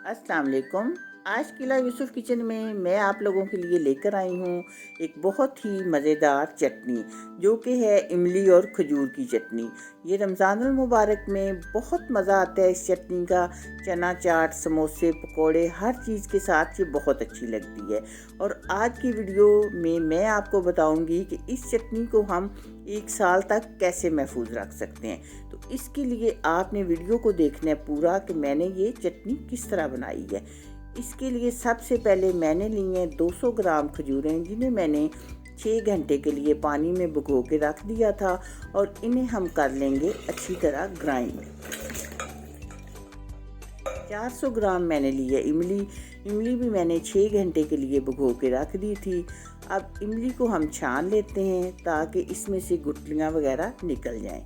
अस्सलाम वालेकुम। आज किला यूसुफ किचन में मैं आप लोगों के लिए लेकर आई हूँ एक बहुत ही मज़ेदार चटनी, जो कि है इमली और खजूर की चटनी। ये रमज़ानुल मुबारक में बहुत मज़ा आता है इस चटनी का। चना चाट, समोसे, पकोड़े, हर चीज़ के साथ ये बहुत अच्छी लगती है। और आज की वीडियो में मैं आपको बताऊंगी कि इस चटनी को हम 1 साल तक कैसे महफूज रख सकते हैं। तो इसके लिए आपने वीडियो को देखना है पूरा कि मैंने ये चटनी किस तरह बनाई है। इसके लिए सबसे पहले मैंने ली हैं 200 ग्राम खजूरें, जिन्हें मैंने 6 घंटे के लिए पानी में भिगो के रख दिया था, और इन्हें हम कर लेंगे अच्छी तरह ग्राइंड। 400 ग्राम मैंने ली है इमली। इमली भी मैंने 6 घंटे के लिए भिगो के रख दी थी। अब इमली को हम छान लेते हैं ताकि इसमें से गुठलियाँ वगैरह निकल जाएं।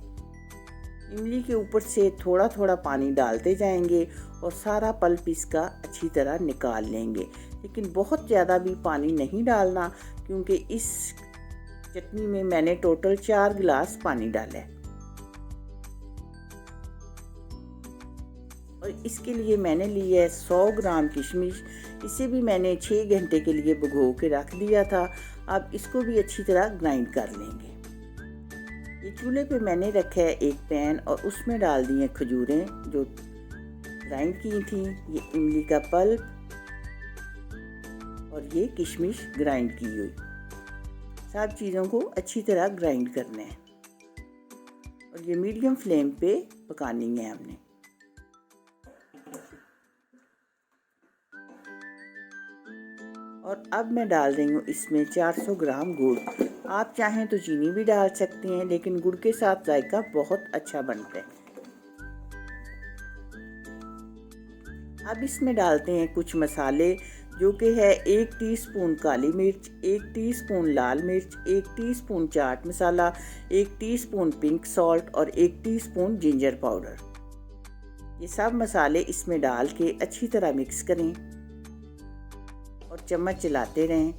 इमली के ऊपर से थोड़ा थोड़ा पानी डालते जाएंगे और सारा पल्प इसका अच्छी तरह निकाल लेंगे, लेकिन बहुत ज़्यादा भी पानी नहीं डालना, क्योंकि इस चटनी में मैंने टोटल 4 गिलास पानी डाला है। और इसके लिए मैंने ली है 100 ग्राम किशमिश। इसे भी मैंने 6 घंटे के लिए भिगो के रख दिया था। अब इसको भी अच्छी तरह ग्राइंड कर लेंगे। ये चूल्हे पे मैंने रखा है एक पैन, और उसमें डाल दी हैं खजूरें जो ग्राइंड की थी, ये इमली का पल्प और ये किशमिश ग्राइंड की हुई। सब चीज़ों को अच्छी तरह ग्राइंड करना है और ये मीडियम फ्लेम पे पकानी है हमने। और अब मैं डाल रही हूँ इसमें 400 ग्राम गुड़। आप चाहें तो चीनी भी डाल सकते हैं, लेकिन गुड़ के साथ जायका बहुत अच्छा बनता है। अब इसमें डालते हैं कुछ मसाले, जो कि है 1 टीस्पून काली मिर्च, 1 टीस्पून लाल मिर्च, 1 teaspoon chaat masala, 1 teaspoon pink salt और 1 टीस्पून जिंजर पाउडर। ये सब मसाले इसमें डाल के अच्छी तरह मिक्स करें और चम्मच चलाते रहें।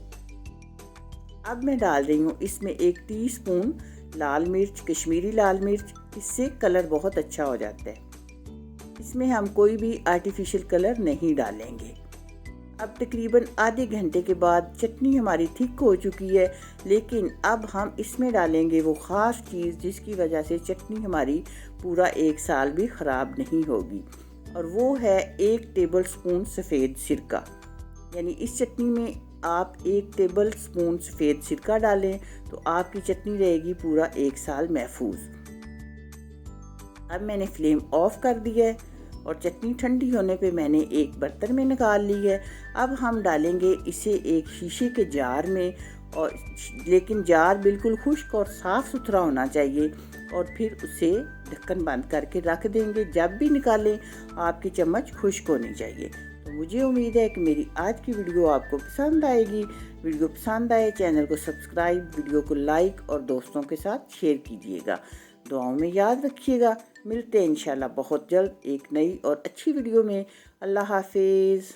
अब मैं डाल रही हूँ इसमें 1 टीस्पून लाल मिर्च, कश्मीरी लाल मिर्च। इससे कलर बहुत अच्छा हो जाता है। इसमें हम कोई भी आर्टिफिशियल कलर नहीं डालेंगे। अब तकरीबन आधे घंटे के बाद चटनी हमारी थिक हो चुकी है, लेकिन अब हम इसमें डालेंगे वो ख़ास चीज़ जिसकी वजह से चटनी हमारी पूरा 1 साल भी ख़राब नहीं होगी, और वो है 1 टेबल स्पून सफ़ेद सिरका। यानी इस चटनी में आप 1 टेबल स्पून सफ़ेद सिरका डालें तो आपकी चटनी रहेगी पूरा 1 साल महफूज। अब मैंने फ्लेम ऑफ कर दिया है और चटनी ठंडी होने पे मैंने एक बर्तन में निकाल ली है। अब हम डालेंगे इसे एक शीशे के जार में, और लेकिन जार बिल्कुल खुश्क और साफ़ सुथरा होना चाहिए, और फिर उसे ढक्कन बंद करके रख देंगे। जब भी निकालें आपकी चम्मच खुश्क होनी चाहिए। तो मुझे उम्मीद है कि मेरी आज की वीडियो आपको पसंद आएगी। वीडियो पसंद आए चैनल को सब्सक्राइब, वीडियो को लाइक और दोस्तों के साथ शेयर कीजिएगा। दुआओं में याद रखिएगा। मिलते हैं इंशाल्लाह बहुत जल्द एक नई और अच्छी वीडियो में। अल्लाह हाफिज़।